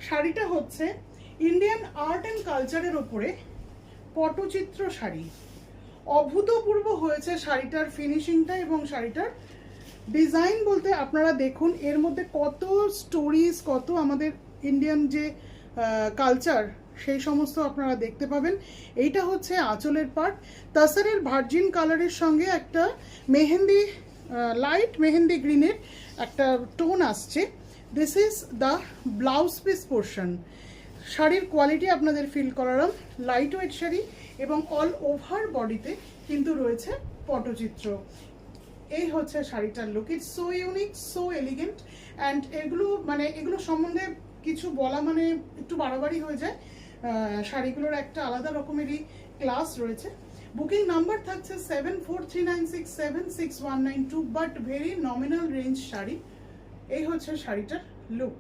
শাড়িটা হচ্ছে Indian art and কালচারের ওপরে পটচিত্র শাড়ি। অভূতপূর্ব হয়েছে শাড়িটার ফিনিশিংটা এবং শাড়িটার ডিজাইন বলতে আপনারা দেখুন এর মধ্যে কত স্টোরিজ, কত আমাদের ইন্ডিয়ান যে কালচার সেই সমস্ত আপনারা দেখতে পাবেন। এইটা হচ্ছে আঁচলের পার্ট, তাসারের ভার্জিন কালারের সঙ্গে একটা মেহেন্দি, লাইট মেহেন্দি গ্রিনের একটা টোন আসছে। This is the blouse piece portion. শাড়ির কোয়ালিটি আপনাদের ফিল করালাম, লাইট ওয়েট শাড়ি এবং অল ওভার বডিতে কিন্তু রয়েছে পটচিত্র। এই হচ্ছে শাড়িটার look. It's so unique, so elegant and এগুলো সম্বন্ধে কিছু বলা মানে একটু বাড়াবাড়ি হয়ে যায়। শাড়িগুলোর একটা আলাদা রকমেরই ক্লাস রয়েছে। বুকিং নাম্বার থাকছে 7439676192, but very nominal range sari. এই হচ্ছে শাড়িটার লুক।